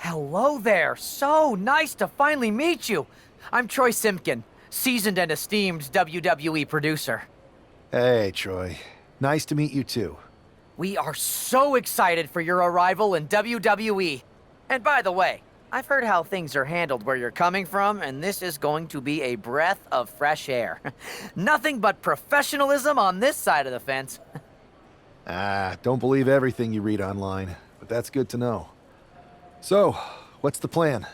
Hello there. So nice to finally meet you. I'm Troy Simpkin, seasoned and esteemed WWE producer. Hey, Troy. Nice to meet you too. We are so excited for your arrival in WWE. And by the way, I've heard how things are handled where you're coming from, and this is going to be a breath of fresh air. Nothing but professionalism on this side of the fence. Don't believe everything you read online, but that's good to know. So, what's the plan?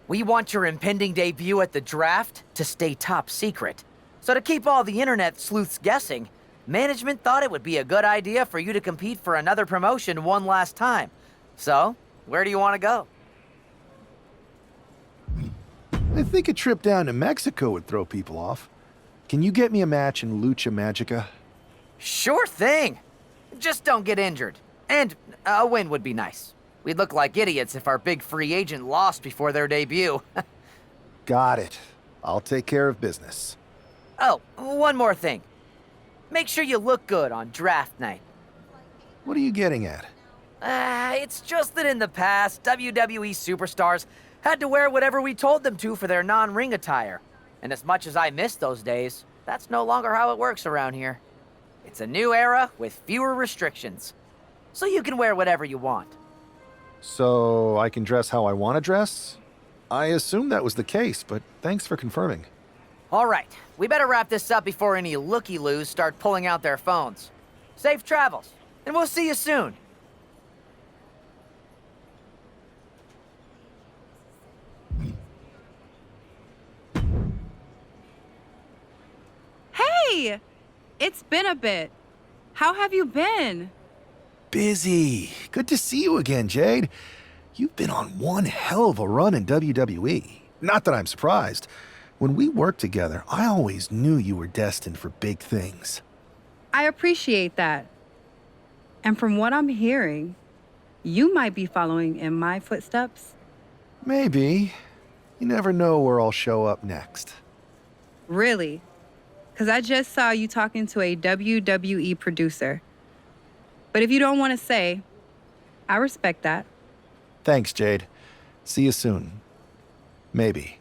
We want your impending debut at the draft to stay top secret. So to keep all the internet sleuths guessing, management thought it would be a good idea for you to compete for another promotion one last time. So, where do you want to go? I think a trip down to Mexico would throw people off. Can you get me a match in Lucha Magica? Sure thing! Just don't get injured. And a win would be nice. We'd look like idiots if our big free agent lost before their debut. Got it. I'll take care of business. Oh, one more thing. Make sure you look good on draft night. What are you getting at? It's just that in the past, WWE superstars had to wear whatever we told them to for their non-ring attire. And as much as I miss those days, that's no longer how it works around here. It's a new era with fewer restrictions. So you can wear whatever you want. So, I can dress how I want to dress? I assumed that was the case, but thanks for confirming. All right, we better wrap this up before any looky-loos start pulling out their phones. Safe travels, and we'll see you soon. Hey! It's been a bit. How have you been? Busy. Good to see you again, Jade. You've been on one hell of a run in WWE. Not that I'm surprised. When we worked together, I always knew you were destined for big things. I appreciate that. And from what I'm hearing, you might be following in my footsteps. Maybe. You never know where I'll show up next. Really? Because I just saw you talking to a WWE producer. But if you don't want to say, I respect that. Thanks, Jade. See you soon. Maybe.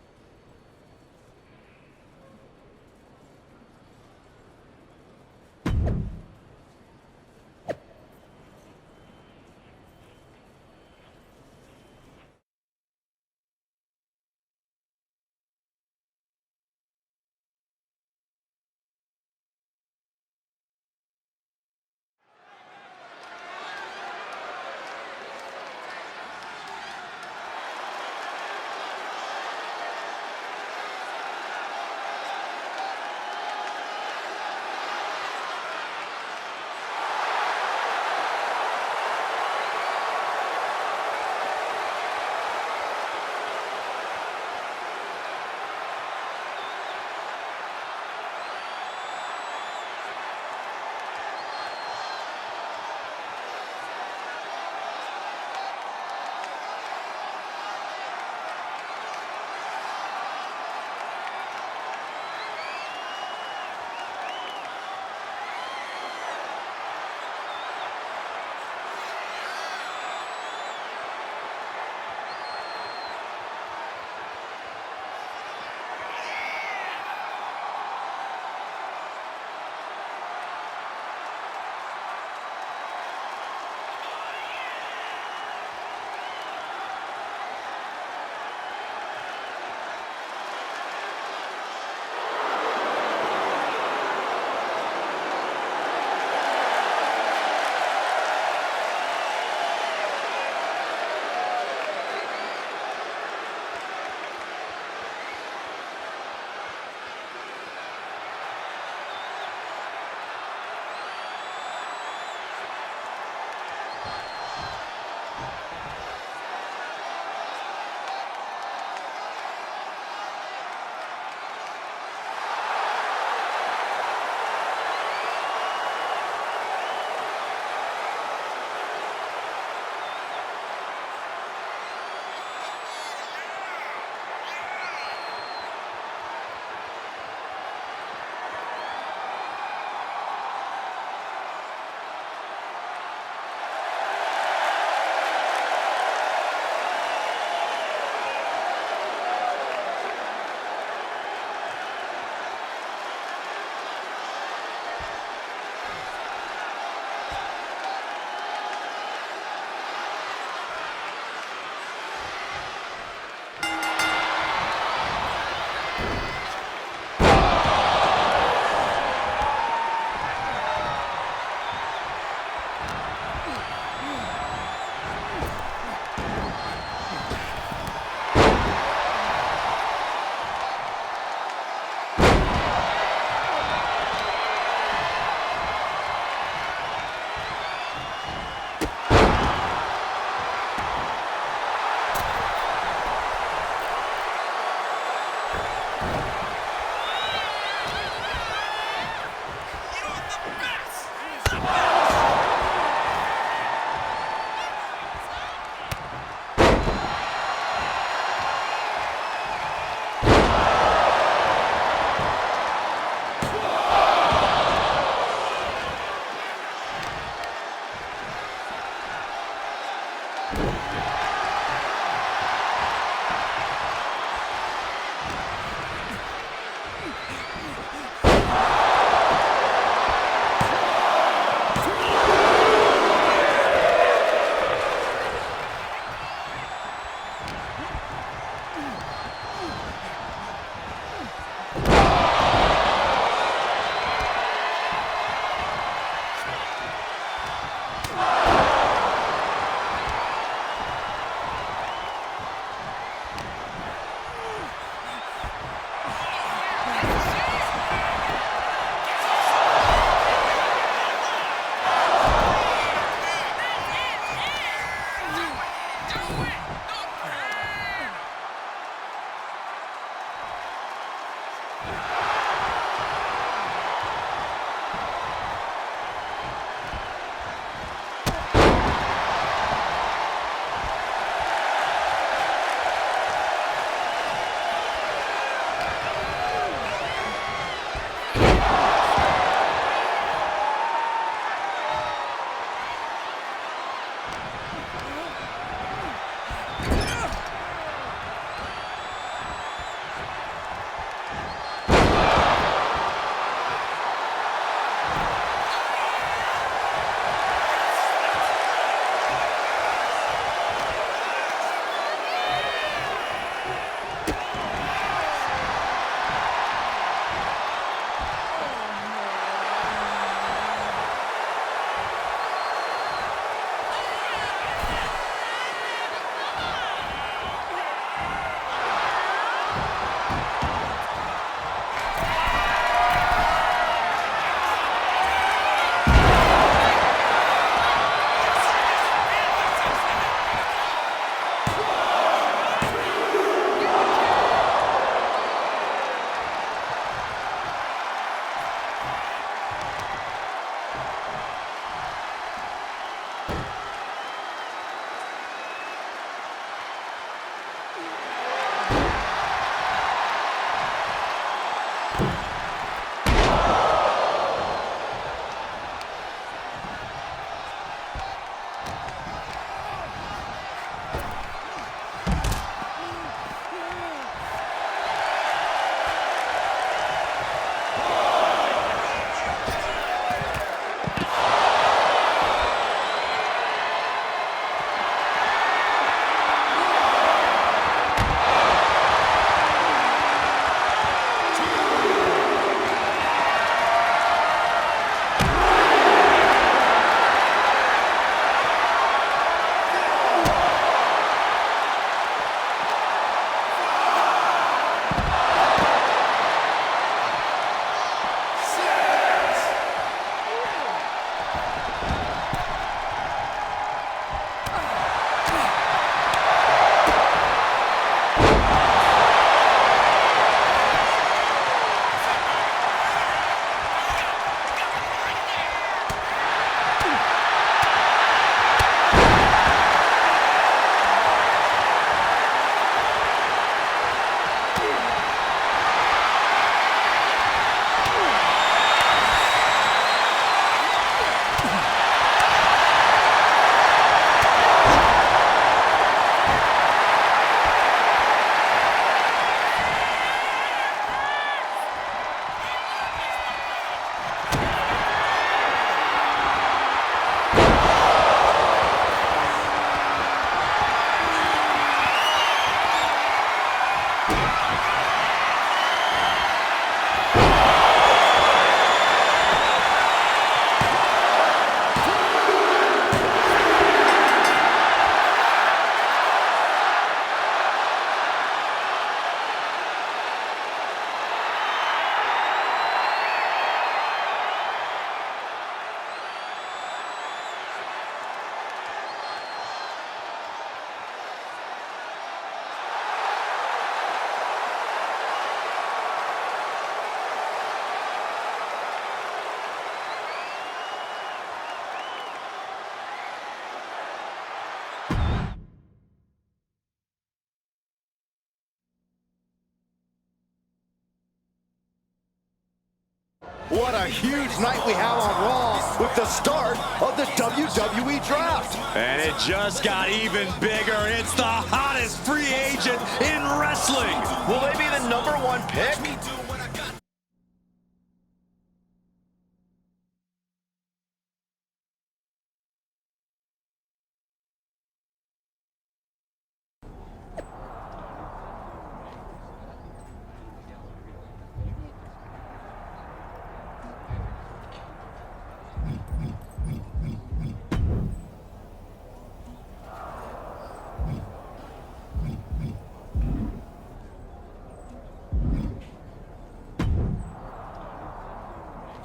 What a huge night we have on Raw with the start of the WWE Draft. And it just got even bigger. It's the hottest free agent in wrestling. Will they be the #1 pick?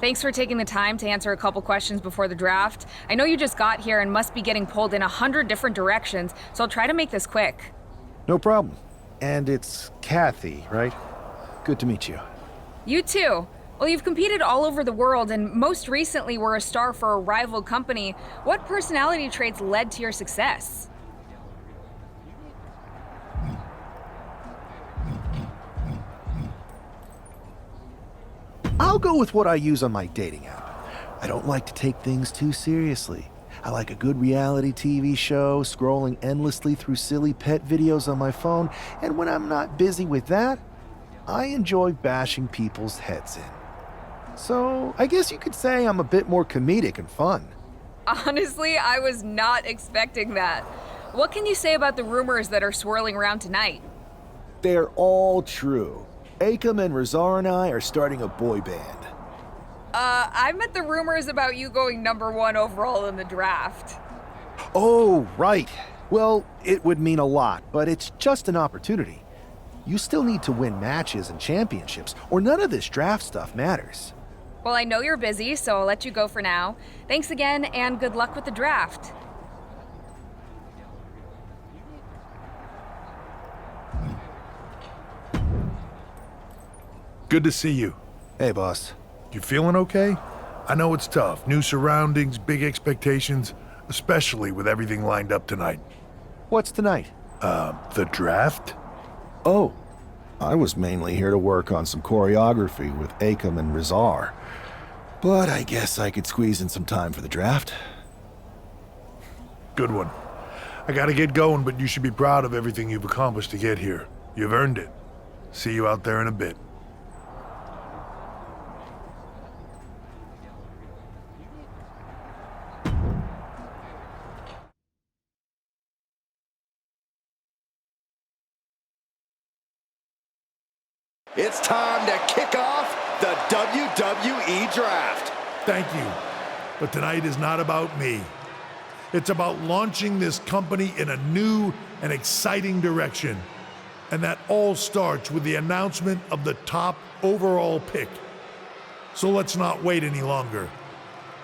Thanks for taking the time to answer a couple questions before the draft. I know you just got here and must be getting pulled in 100 different directions, so I'll try to make this quick. No problem. And it's Kathy, right? Good to meet you. You too. Well, you've competed all over the world and most recently were a star for a rival company. What personality traits led to your success? I'll go with what I use on my dating app. I don't like to take things too seriously. I like a good reality TV show, scrolling endlessly through silly pet videos on my phone, and when I'm not busy with that, I enjoy bashing people's heads in. So, I guess you could say I'm a bit more comedic and fun. Honestly, I was not expecting that. What can you say about the rumors that are swirling around tonight? They're all true. Akam and Razar and I are starting a boy band. I meant the rumors about you going #1 overall in the draft. Oh, right. Well, it would mean a lot, but it's just an opportunity. You still need to win matches and championships, or none of this draft stuff matters. Well, I know you're busy, so I'll let you go for now. Thanks again, and good luck with the draft. Good to see you. Hey, boss. You feeling okay? I know it's tough. New surroundings, big expectations, especially with everything lined up tonight. What's tonight? The draft? Oh, I was mainly here to work on some choreography with Akam and Razar. But I guess I could squeeze in some time for the draft. Good one. I gotta get going, but you should be proud of everything you've accomplished to get here. You've earned it. See you out there in a bit. It's time to kick off the WWE Draft. Thank you. But tonight is not about me. It's about launching this company in a new and exciting direction. And that all starts with the announcement of the top overall pick. So let's not wait any longer.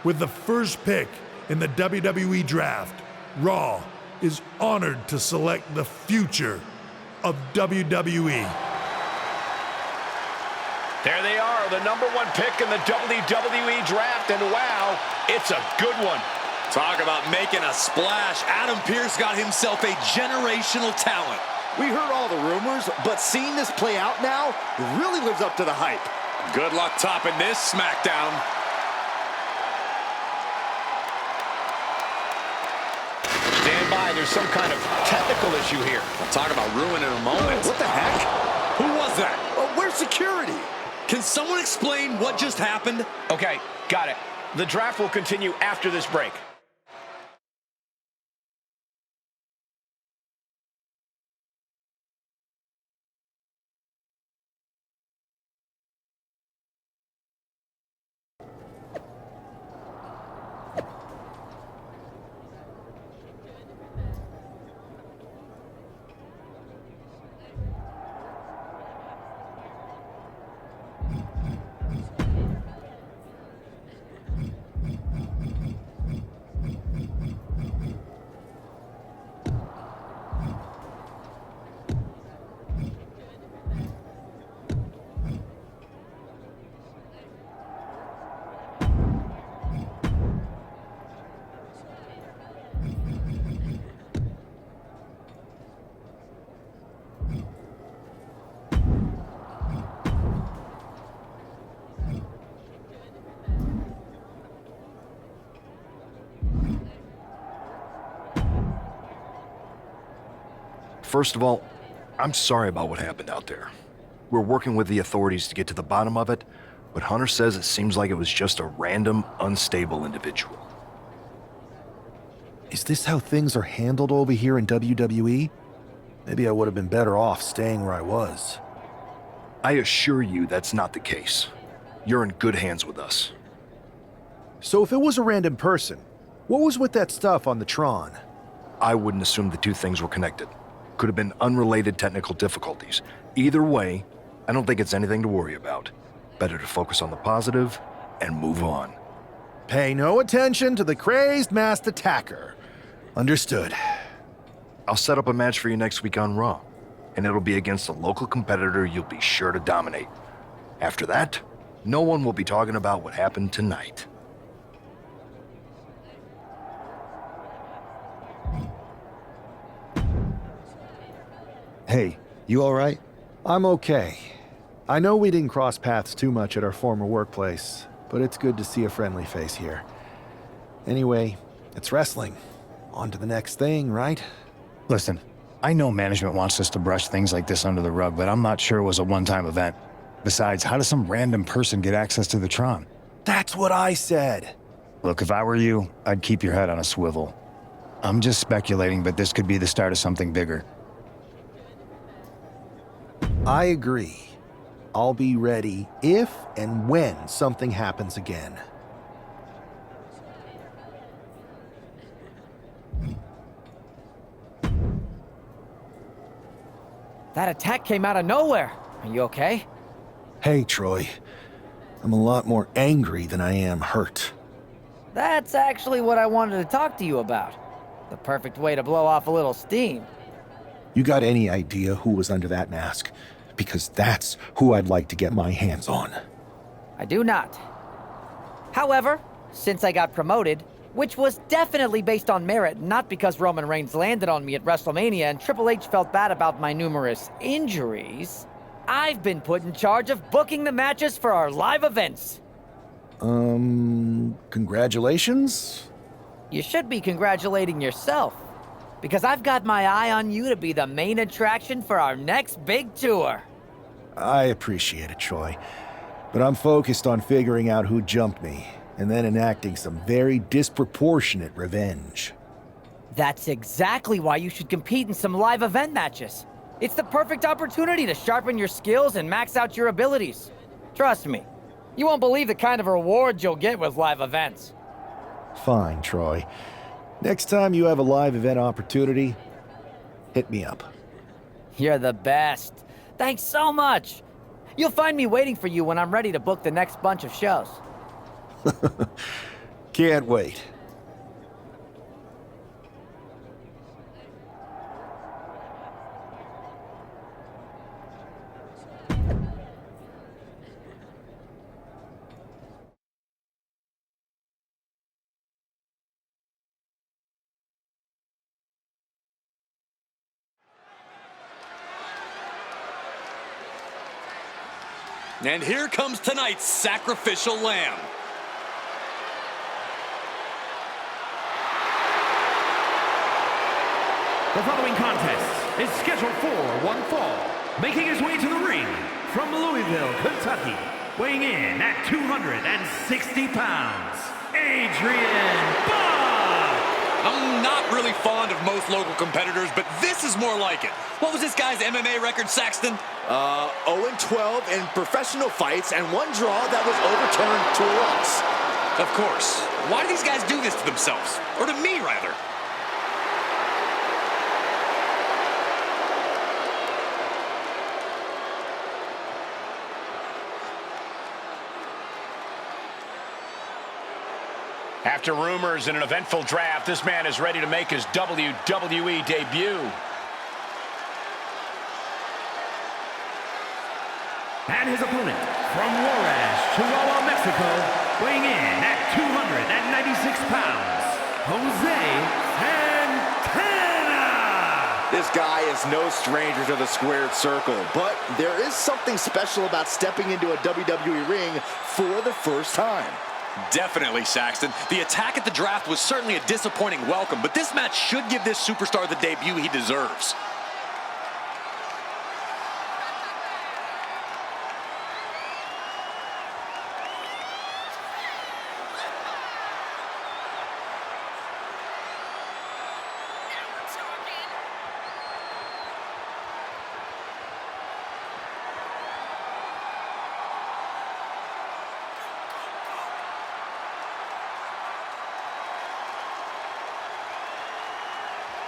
With the first pick in the WWE Draft, Raw is honored to select the future of WWE. There they are, the #1 pick in the WWE Draft, and wow, it's a good one. Talk about making a splash. Adam Pearce got himself a generational talent. We heard all the rumors, but seeing this play out now really lives up to the hype. Good luck topping this SmackDown. Stand by, there's some kind of technical issue here. We'll talk about ruin in a moment. What the heck? Who was that? Where's security? Can someone explain what just happened? Okay, got it. The draft will continue after this break. First of all, I'm sorry about what happened out there. We're working with the authorities to get to the bottom of it, but Hunter says it seems like it was just a random, unstable individual. Is this how things are handled over here in WWE? Maybe I would have been better off staying where I was. I assure you that's not the case. You're in good hands with us. So if it was a random person, what was with that stuff on the Tron? I wouldn't assume the two things were connected. Could have been unrelated technical difficulties. Either way, I don't think it's anything to worry about. Better to focus on the positive and move on. Pay no attention to the crazed masked attacker. Understood. I'll set up a match for you next week on Raw, and it'll be against a local competitor you'll be sure to dominate. After that, no one will be talking about what happened tonight. Hey, you all right? I'm okay. I know we didn't cross paths too much at our former workplace, but it's good to see a friendly face here. Anyway, it's wrestling. On to the next thing, right? Listen, I know management wants us to brush things like this under the rug, but I'm not sure it was a one-time event. Besides, how does some random person get access to the Tron? That's what I said. Look, if I were you, I'd keep your head on a swivel. I'm just speculating, but this could be the start of something bigger. I agree. I'll be ready if and when something happens again. That attack came out of nowhere. Are you okay? Hey, Troy. I'm a lot more angry than I am hurt. That's actually what I wanted to talk to you about. The perfect way to blow off a little steam. You got any idea who was under that mask? Because that's who I'd like to get my hands on. I do not. However, since I got promoted, which was definitely based on merit, not because Roman Reigns landed on me at WrestleMania and Triple H felt bad about my numerous injuries, I've been put in charge of booking the matches for our live events. Congratulations? You should be congratulating yourself, because I've got my eye on you to be the main attraction for our next big tour. I appreciate it, Troy. But I'm focused on figuring out who jumped me, and then enacting some very disproportionate revenge. That's exactly why you should compete in some live event matches. It's the perfect opportunity to sharpen your skills and max out your abilities. Trust me, you won't believe the kind of rewards you'll get with live events. Fine, Troy. Next time you have a live event opportunity, hit me up. You're the best. Thanks so much. You'll find me waiting for you when I'm ready to book the next bunch of shows. Can't wait. And here comes tonight's sacrificial lamb. The following contest is scheduled for one fall. Making his way to the ring from Louisville, Kentucky, weighing in at 260 pounds, Adrian Buck! I'm not really fond of most local competitors, but this is more like it. What was this guy's MMA record, Saxton? 0-12 in professional fights and one draw that was overturned to a loss. Of course. Why do these guys do this to themselves? Or to me, rather? After rumors and an eventful draft, this man is ready to make his WWE debut. And his opponent from Juarez, Chihuahua, Mexico, weighing in at 296 pounds, Jose Santana! This guy is no stranger to the squared circle, but there is something special about stepping into a WWE ring for the first time. Definitely, Saxton. The attack at the draft was certainly a disappointing welcome, but this match should give this superstar the debut he deserves.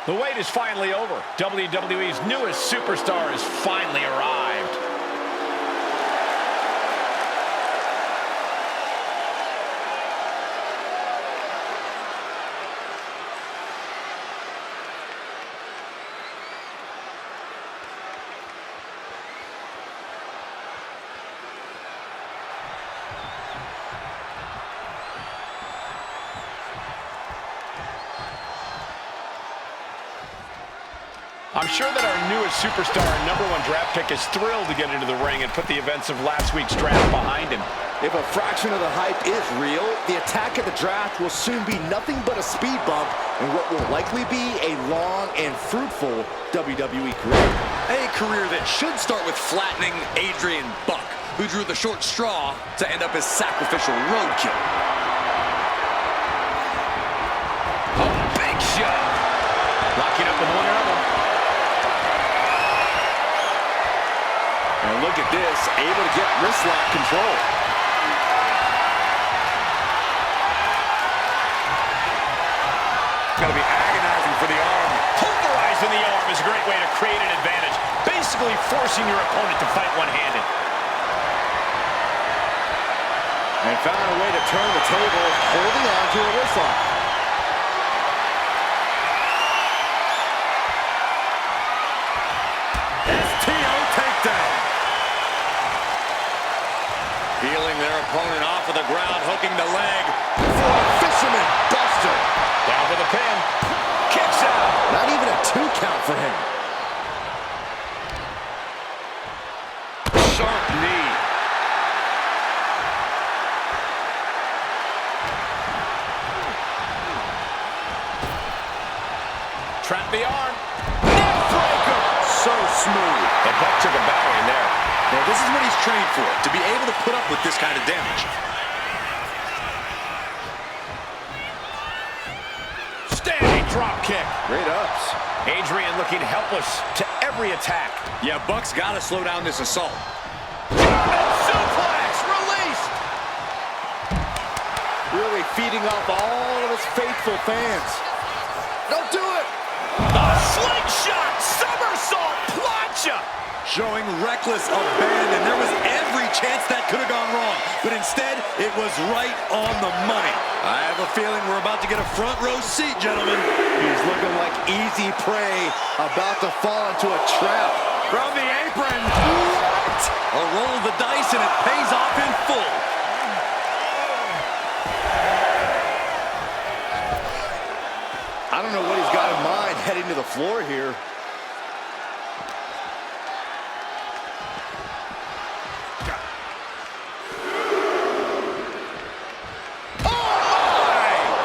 The wait is finally over. WWE's newest superstar has finally arrived. I'm sure that our newest superstar and #1 draft pick is thrilled to get into the ring and put the events of last week's draft behind him. If a fraction of the hype is real, the attack at the draft will soon be nothing but a speed bump in what will likely be a long and fruitful WWE career. A career that should start with flattening Adrian Buck, who drew the short straw to end up as sacrificial roadkill. Oh, big shot. Locking up with one elbow. And look at this, able to get wrist lock control. It's going to be agonizing for the arm. Pulverizing the arm is a great way to create an advantage. Basically forcing your opponent to fight one-handed. And found a way to turn the table, holding on to a wrist lock. STO takedown. Peeling their opponent off of the ground, hooking the leg for a fisherman buster. Down for the pin. Kicks out. Not even a 2 count for him. Sharp knee. Trap the arm. Neckbreaker. So smooth. The Buck took a bow in there. Now, this is what he's trained for, to be able to put up with this kind of damage. Standing drop kick. Great ups. Adrian looking helpless to every attack. Yeah, Buck's got to slow down this assault. German suplex released. Really feeding off all of his faithful fans. Don't do it. A slingshot somersault plancha. Showing reckless abandon. There was every chance that could have gone wrong, but instead, it was right on the money. I have a feeling we're about to get a front row seat, gentlemen. He's looking like easy prey, about to fall into a trap. From the apron. What? A roll of the dice, and it pays off in full. I don't know what he's got in mind heading to the floor here.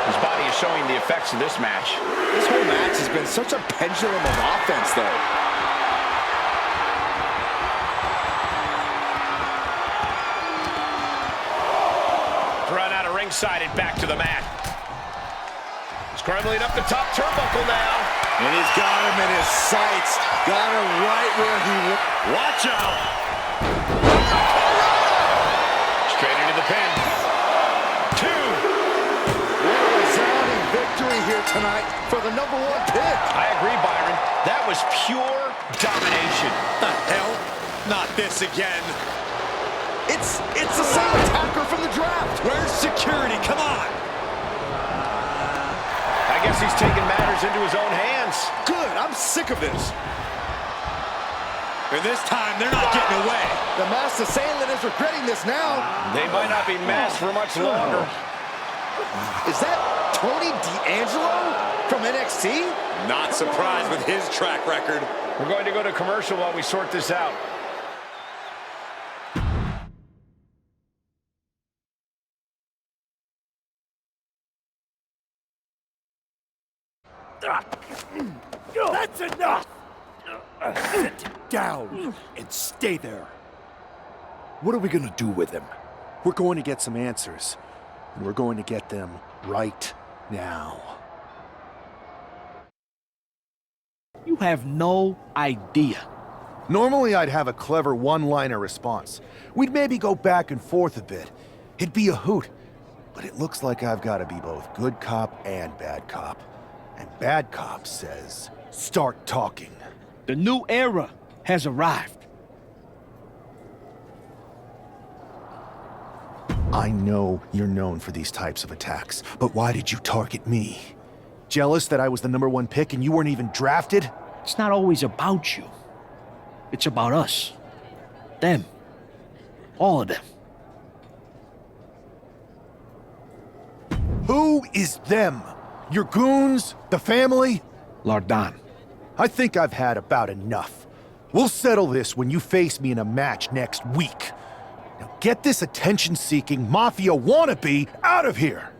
His body is showing the effects of this match. This whole match has been such a pendulum of offense, though. Run out of ringside and back to the mat. Scrambling up the top turnbuckle now. And he's got him in his sights. Got him right where he... Watch out. Straight into the pin. 2. What a resounding victory here tonight for the #1 pick. I agree, Byron. That was pure domination. The hell? Not this again. It's the same attacker from the draft. Where's security? Come on. I guess he's taking matters into his own hands. Good, I'm sick of this. And this time, they're not getting away. The masked assailant is regretting this now. They might not be masked for much longer. Is that Tony D'Angelo from NXT? Not surprised with his track record. We're going to go to commercial while we sort this out. That's enough! Sit down and stay there. What are we gonna do with him? We're going to get some answers, and we're going to get them right now. You have no idea. Normally, I'd have a clever one-liner response. We'd maybe go back and forth a bit. It'd be a hoot. But it looks like I've got to be both good cop and bad cop. And Bad Cop says, start talking. The new era has arrived. I know you're known for these types of attacks, but why did you target me? Jealous that I was the #1 pick and you weren't even drafted? It's not always about you. It's about us. Them. All of them. Who is them? Your goons? The family? Lardan. I think I've had about enough. We'll settle this when you face me in a match next week. Now get this attention-seeking mafia wannabe out of here!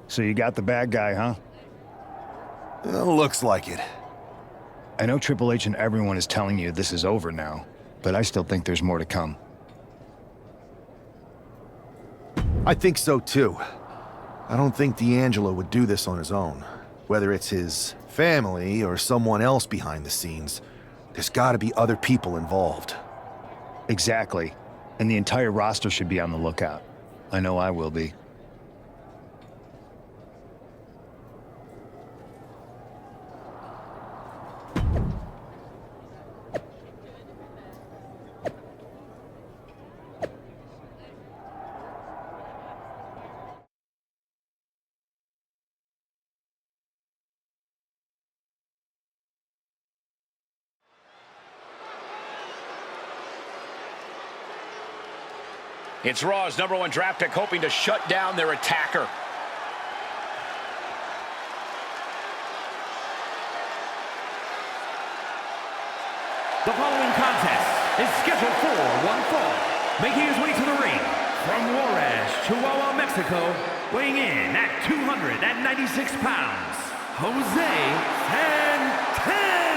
So you got the bad guy, huh? Looks like it. I know Triple H and everyone is telling you this is over now, but I still think there's more to come. I think so too. I don't think D'Angelo would do this on his own. Whether it's his family or someone else behind the scenes, there's gotta be other people involved. Exactly. And the entire roster should be on the lookout. I know I will be. It's Raw's #1 draft pick hoping to shut down their attacker. The following contest is scheduled for one fall. Making his way to the ring from Juarez, Chihuahua, Mexico, weighing in at 296 pounds, Jose Santana.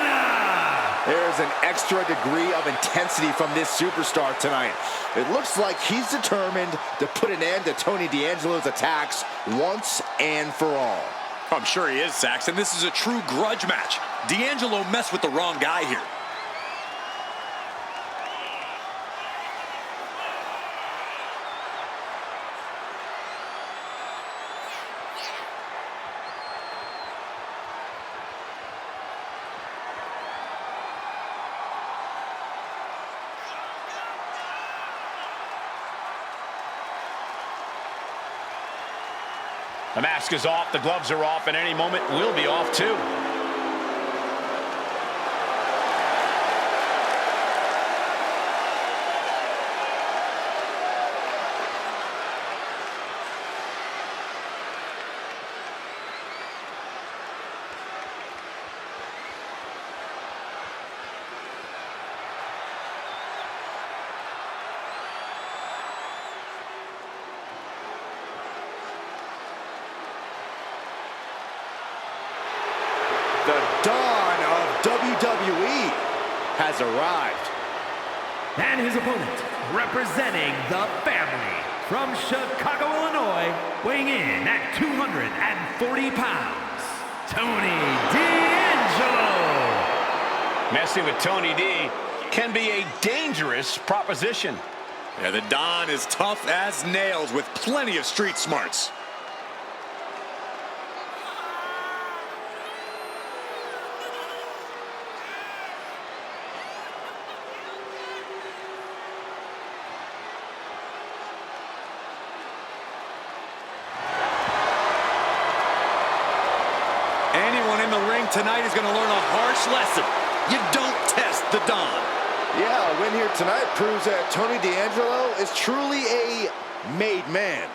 There's an extra degree of intensity from this superstar tonight. It looks like he's determined to put an end to Tony D'Angelo's attacks once and for all. I'm sure he is, Saxon. This is a true grudge match. D'Angelo messed with the wrong guy here. The mask is off, the gloves are off, and any moment we'll be off too. The dawn of WWE has arrived. And his opponent, representing the family, from Chicago, Illinois, weighing in at 240 pounds, Tony D'Angelo. Messing with Tony D can be a dangerous proposition. Yeah, the Don is tough as nails with plenty of street smarts. Anyone in the ring tonight is going to learn a harsh lesson. You don't test the Don. Yeah, a win here tonight proves that Tony D'Angelo is truly a made man.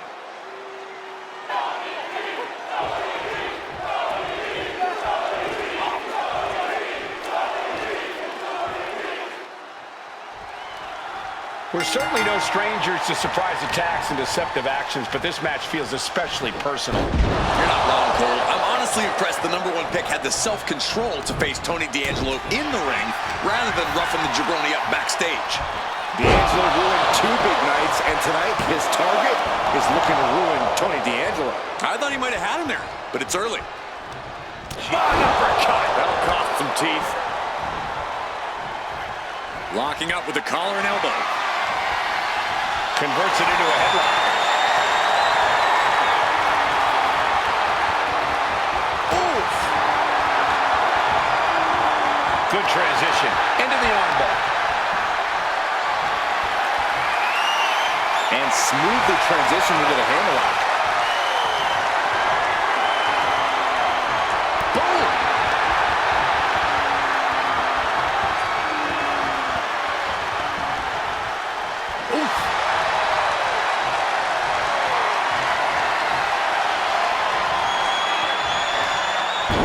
We're certainly no strangers to surprise attacks and deceptive actions, but this match feels especially personal. You're not wrong, Cole. I'm honestly honestly impressed the #1 pick had the self-control to face Tony D'Angelo in the ring rather than roughing the jabroni up backstage. D'Angelo ruined 2 big nights, and tonight his target is looking to ruin Tony D'Angelo. I thought he might have had him there, but it's early. Uppercut. That'll cost some teeth. Locking up with the collar and elbow. Converts it into a headlock. Oof. Good transition into the armbar. And smoothly transitioned into the hammerlock. Boom! Oof.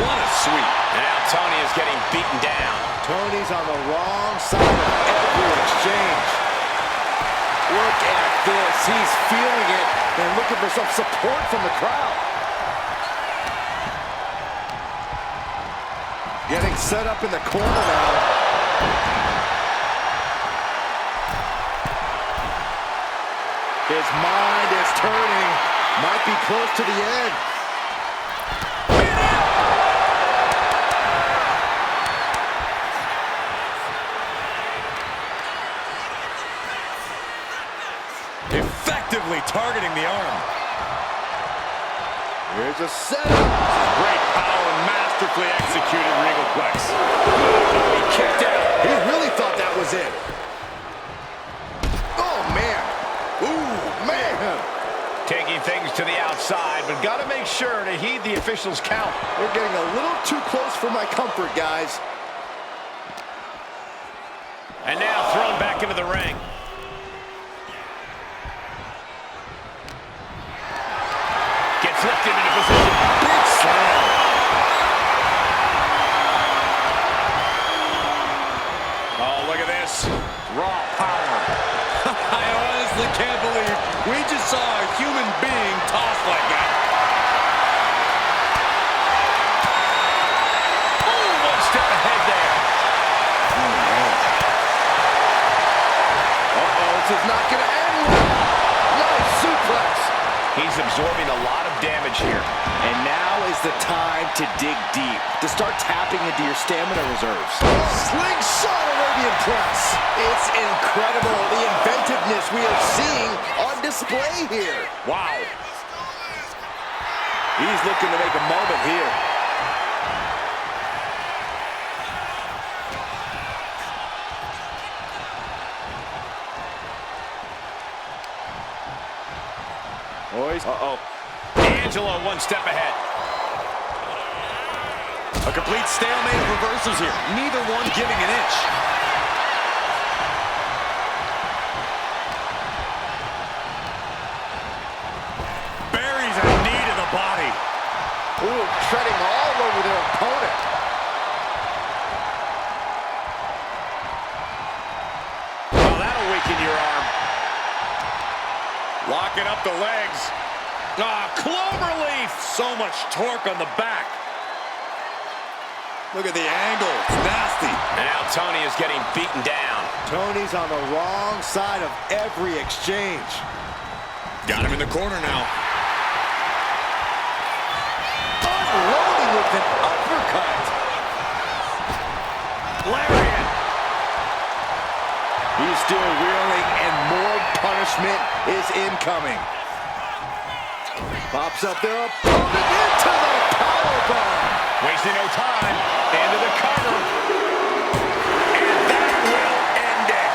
What a sweep. And now Tony is getting beaten down. Tony's on the wrong side of every exchange. Look at this. He's feeling it and looking for some support from the crowd. Getting set up in the corner now. His mind is turning. Might be close to the end. Effectively targeting the arm. Here's a setup. Great power, masterfully executed Regal Plex. He kicked out. He really thought that was it. Oh, man. Ooh, man. Taking things to the outside, but got to make sure to heed the official's count. They're getting a little too close for my comfort, guys. And now thrown back into the ring. Gets lifted into position. Big slam. Oh, look at this. Raw power. I honestly can't believe we just saw a human being tossed like that. Oh, one step ahead there. Uh-oh, this is not going to end well. Nice suplex. He's absorbing a lot of damage here. And now is the time to dig deep, to start tapping into your stamina reserves. Slingshot Arabian press. It's incredible, the inventiveness we are seeing on display here. Wow. He's looking to make a moment here. Boys. Uh-oh. D'Angelo one step ahead. A complete stalemate of reversals here. Neither one giving an inch. Buries a knee to the body. Ooh, treading all over their opponent. Well, that'll weaken your arm. Locking up the legs. Ah, cloverleaf. So much torque on the back. Look at the angle. It's nasty. And now Tony is getting beaten down. Tony's on the wrong side of every exchange. Got him in the corner now. Unloading with an uppercut. Lariat. He's still reeling, and more punishment is incoming. Pops up their opponent into the powerbomb. Wasting no time. Into the cover. And that will end it.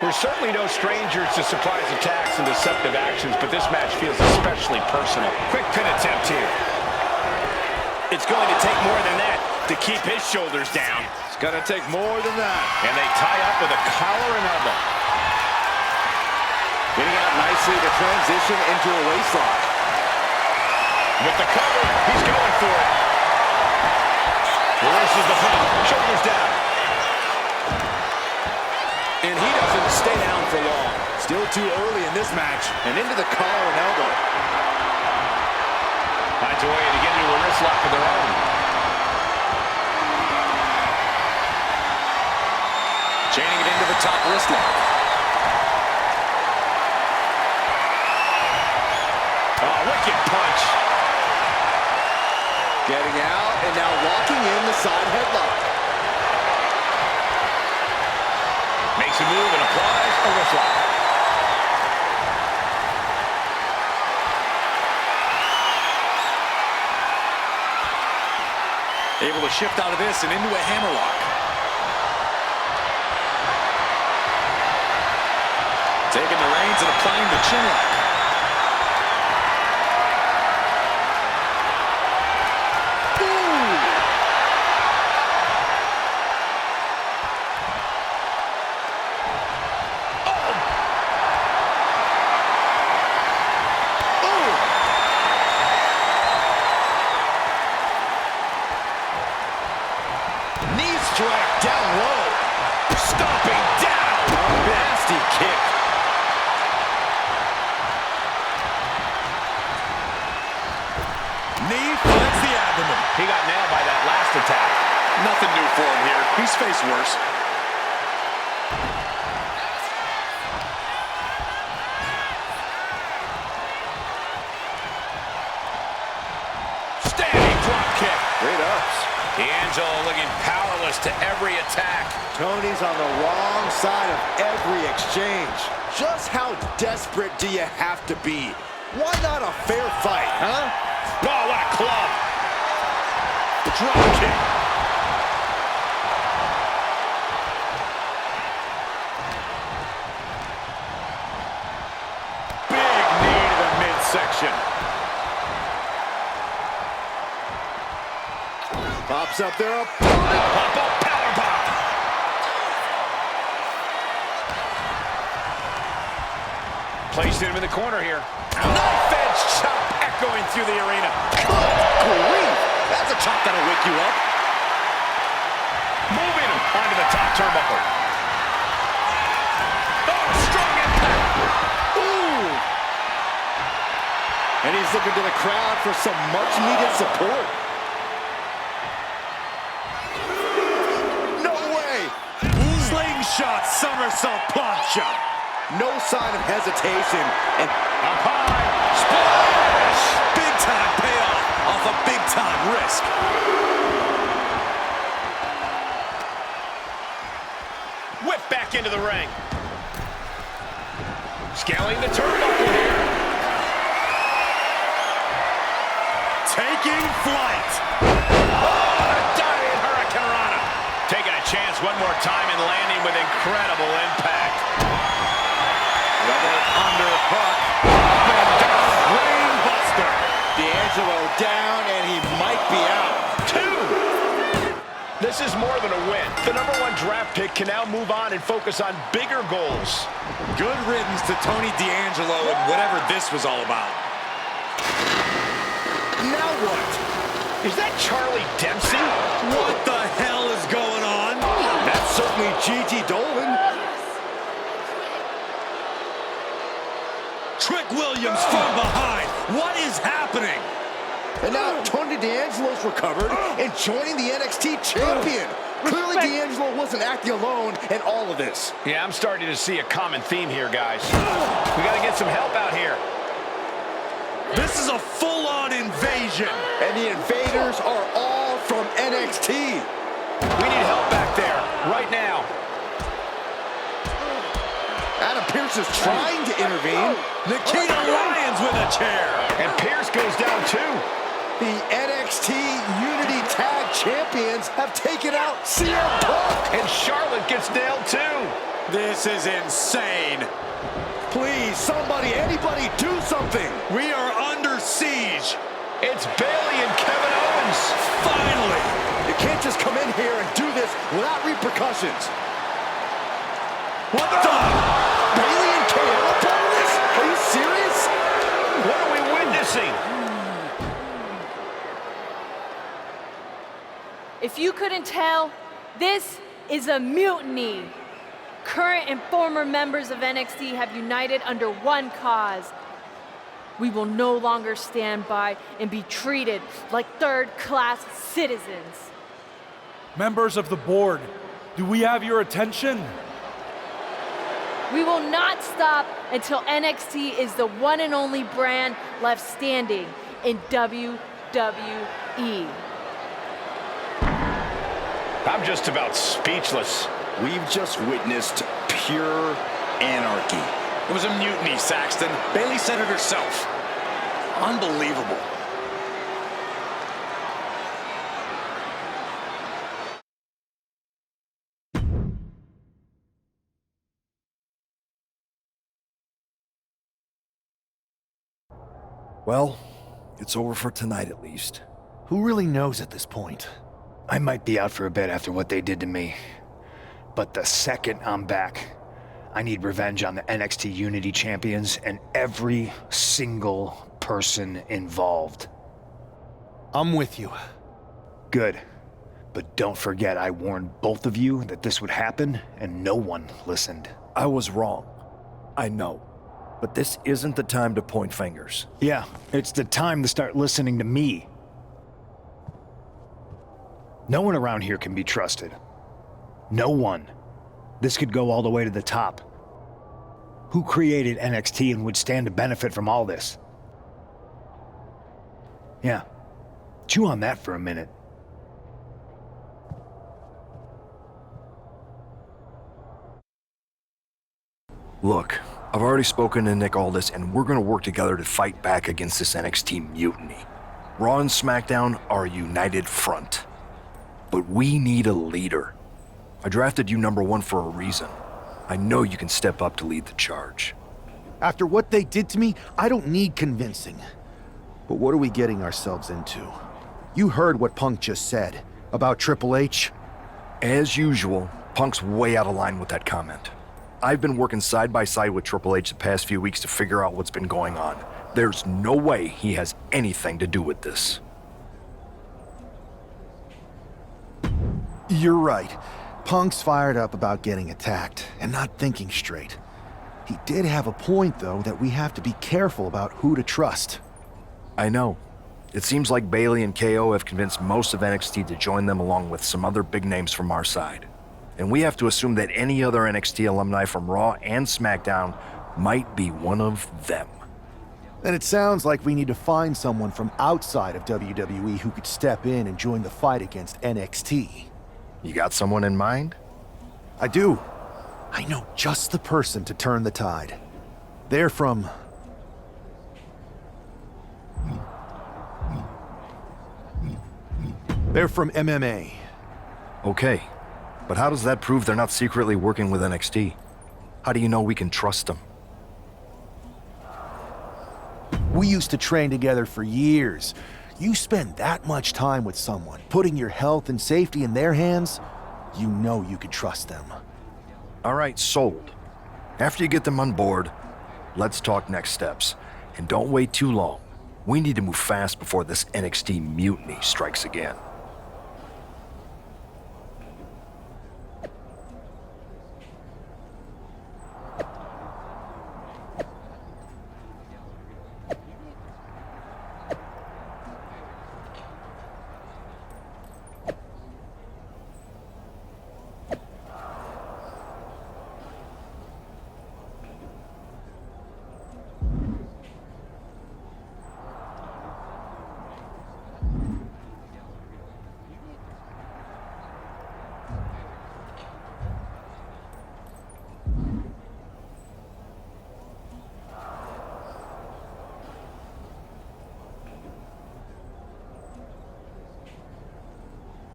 We're certainly no strangers to surprise attacks and deceptive actions, but this match feels especially personal. Quick pin attempt here. It's going to take more than that to keep his shoulders down. It's going to take more than that. And they tie up with a collar and elbow. Getting out nicely to transition into a waistlock. With the cover, he's going for it. Reverses the front, shoulders down. And he doesn't stay down for long. Still too early in this match. And into the collar and elbow. Finds a way to get into a wrist lock of their own. Chaining it into the top wrist lock. Oh, wicked punch. Getting out and now locking in the side headlock. Makes a move and applies a wrist lock. Able to shift out of this and into a hammerlock. Taking the reins and applying the chin lock. Strike down low. Stomping down. Nasty kick. Knee finds the abdomen. He got nailed by that last attack. Nothing new for him here. He's faced worse. Standing drop kick. Great ups. D'Angelo looking powerless to every attack. Tony's on the wrong side of every exchange. Just how desperate do you have to be? Why not a fair fight, huh? Oh, what a club. Drop kick. Big knee to the midsection. Pops up there. Pop-up power bomb. Placed him in the corner here. Knife edge chop echoing through the arena. Good grief. That's a chop that'll wake you up. Moving him onto the top turnbuckle. Oh, strong impact. Ooh. And he's looking to the crowd for some much-needed support. Slingshot somersault punch. No sign of hesitation. And up high. Splash. Big time payoff off a big time risk. Whip back into the ring. Scaling the turnbuckle here. Taking flight. Taking a chance one more time and landing with incredible impact. Another underhook. Brain buster. D'Angelo down, and he might be out. 2. This is more than a win. The #1 draft pick can now move on and focus on bigger goals. Good riddance to Tony D'Angelo and whatever this was all about. Now what? Is that Charlie Dempsey? What the hell is going on? That's certainly Gigi Dolan. Trick Williams from behind. What is happening? And now Tony D'Angelo's recovered and joining the NXT champion. Clearly D'Angelo wasn't acting alone in all of this. Yeah, I'm starting to see a common theme here, guys. We got to get some help out here. This is a full-on invasion. And the invaders are all from NXT. We need help back there, right now. Adam Pearce is trying to intervene. Nikita Lyons with a chair. And Pearce goes down too. The NXT Unity Tag Champions have taken out CM Punk. And Charlotte gets nailed too. This is insane. Please, somebody, anybody, do something. We are under siege. It's Bayley and Kevin Owens. Finally. You can't just come in here and do this without repercussions. What the? Bayley and KO done this? Are you serious? What are we witnessing? If you couldn't tell, this is a mutiny. current and former members of NXT have united under one cause. We will no longer stand by and be treated like third-class citizens. Members of the board, do we have your attention? We will not stop until NXT is the one and only brand left standing in WWE. I'm just about speechless. We've just witnessed pure anarchy. It was a mutiny, Saxton. Bayley said it herself. Unbelievable. Well, it's over for tonight at least. Who really knows at this point? I might be out for a bit after what they did to me. But the second I'm back, I need revenge on the NXT Unity Champions and every single person involved. I'm with you. Good. But don't forget I warned both of you that this would happen, and no one listened. I was wrong. I know. But this isn't the time to point fingers. Yeah, it's the time to start listening to me. No one around here can be trusted. No one. This could go all the way to the top. Who created NXT and would stand to benefit from all this? Yeah. Chew on that for a minute. Look, I've already spoken to Nick Aldis, and we're gonna work together to fight back against this NXT mutiny. Raw and SmackDown are a united front. But we need a leader. I drafted you #1 for a reason. I know you can step up to lead the charge. After what they did to me, I don't need convincing. But what are we getting ourselves into? You heard what Punk just said about Triple H. As usual, Punk's way out of line with that comment. I've been working side by side with Triple H the past few weeks to figure out what's been going on. There's no way he has anything to do with this. You're right. Punk's fired up about getting attacked and not thinking straight. He did have a point, though, that we have to be careful about who to trust. I know. It seems like Bayley and KO have convinced most of NXT to join them along with some other big names from our side. And we have to assume that any other NXT alumni from Raw and SmackDown might be one of them. Then it sounds like we need to find someone from outside of WWE who could step in and join the fight against NXT. You got someone in mind? I do. I know just the person to turn the tide. They're from... They're from MMA. Okay, but how does that prove they're not secretly working with NXT? How do you know we can trust them? We used to train together for years. You spend that much time with someone, putting your health and safety in their hands, you know you can trust them. All right, sold. After you get them on board, let's talk next steps. And don't wait too long. We need to move fast before this NXT mutiny strikes again.